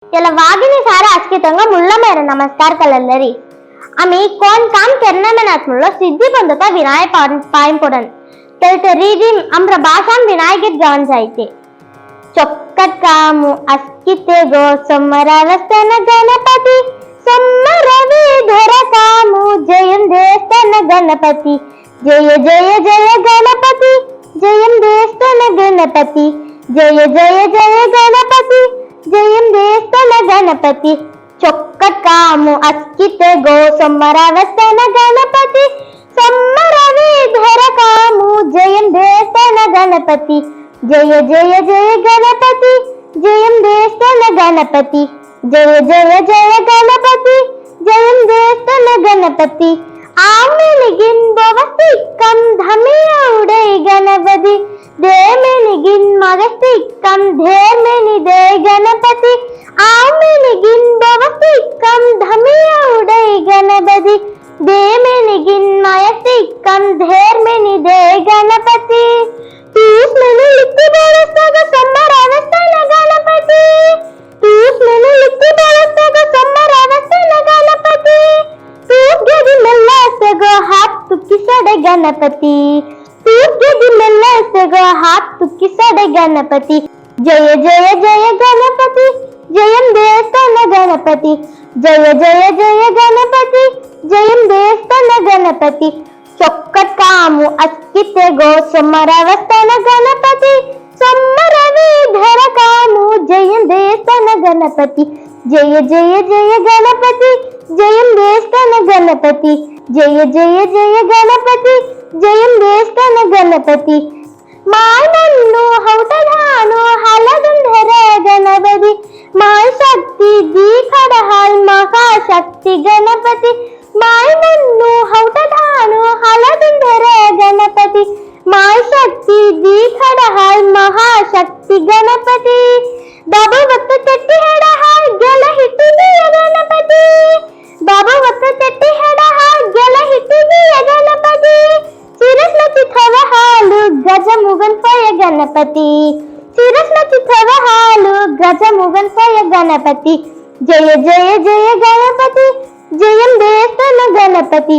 त्याला वाघिणी सारा अस्कितंगा मुल्ला मेरा नमस्कार कलंदरी आम्ही कोण काम करना मेनात मुल्ला सिद्धी बंधता विनाय पायम पडन तेलते रीडिम अम्र भाषान विनायक गान जायते चొక్కట్ కాము అస్కితే గో సమ్మరవస్తన గణపతి సమ్మరవి ధర కాము జయం దేస్తన గణపతి జయ జయ జయ గణపతి జయం దేస్తన గణపతి జయ జయ జయ గణపతి జయం దేస్తన గణపతి చొక్కట్ కాము అస్కితే గో సమ్మరవస్తన గణపతి సమ్మరవి ధర కాము జయం దేస్తన గణపతి जय जय जय गणपति जयं देस्तन गणपति जय जय जय गणपति जयं देस्तन गणपति आमेनिगिन बवस्तिक्कं धमियौडै गणपति देमेनिगिन मगस्तिक्कं धेर्मेनि दे गणपति आमेनिगिन बवस्तिक्कं धमियौडै गणपति देमेनिगिन मगस्तिक्कं धेर्मेनि दे गणपति तूस मैंने लिखती बरसता का संबर अवस्था लगा गणपति तूस मैंने लिखती बरसता का संबर अवस्था लगा गणपति तूस गदी मल्ला सगो हाथ तुक्की सड़े गणपति तूस गदी मल्ला सगो हाथ तुक्की सड़े गणपति जय जय जय गणपति जयं देस्तन गणपति जय जय जय गणपति जयं देस्तन गणपति చొక్కట్ కాము అస్కితే గో సమ్మరవస్తన గణపతి సమ్మరవి ధర కాము జయం దేస్తన గణపతి జయ జయ జయ గణపతి జయం దేస్తన గణపతి జయ జయ జయ గణపతి జయం దేస్తన గణపతి మాయ నన్ను హౌటధాను హలదుంధర గణపతి మాయ శక్తి దీఖడహాల్ మహాశక్తి గణపతి माय नन्नु हौटधानु हलदुंधर गणपति माय शक्ति दीखड़हाय महाशक्ति गणपति बाबू वक्त तट्टी हेड़हाय गल हिट्टिदीय गणपति बाबू वक्त तट्टी हेड़हाय गल हिट्टिदीय गणपति सिरस्न चिथव हालु गज मुगन पय गणपति सिरस्न चिथव हालु गज मुगन पय गणपति जय जय जय गणपति जयं देस्तन गणपति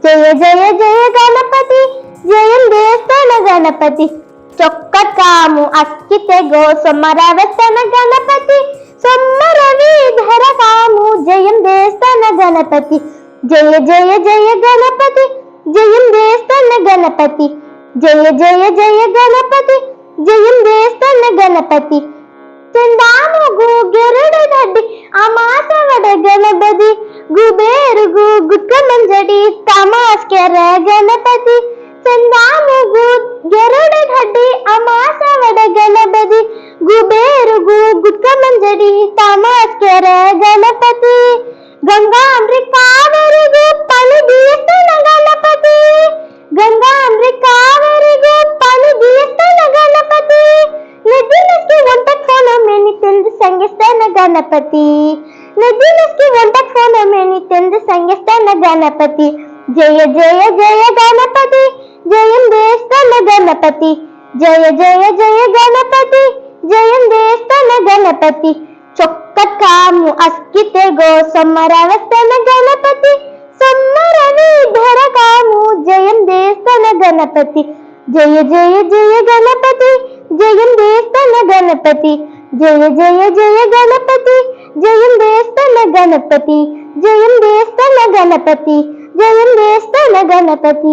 जय जय जय गणपति जयं देस्तन गणपति चొక్కట్ కాము అస్కితే గో సమ్మరవస్తన గణపతి సమ్మరవి ధర కాము జయం దేస్తన గణపతి జయ జయ జయ గణపతి జయం దేస్తన గణపతి జయ జయ జయ గణపతి జయం దేస్తన గణపతి చందాముగు గెరుడు దడ్డి అమాసవడ గణపతి గుబేరుగు గుట్క మంజడి తమాస్కెర గణపతి చందాముగు గెరుడు దడ్డి అమాసవడ గణపతి గుబేరుగు గుట్క మంజడి తమాస్కెర గణపతి గంగాంబ్రి కావరిగు పని దీస్తన గణపతి గంగాంబ్రి కావరిగు పని దీస్తన గణపతి నదినకి వంట కోణమేని తెందు సంగస్తన గణపతి నదినకి వంట కోణమేని తెందు సంగస్తన గణపతి జయ జయ జయ గణపతి జయం దేస్తన గణపతి జయ జయ జయ గణపతి జయం దేస్తన గణపతి చొక్కట్ కాము అస్కితే గో సమ్మరవస్తన గణపతి సమ్మరవి ధర కాము జయం దేస్తన గణపతి జయ జయ జయ గణపతి జయం దేస్తన గణపతి జయ జయ జయ గణపతి జయం దేస్తన గణపతి జయం దేస్తన గణపతి జయం దేస్తన గణపతి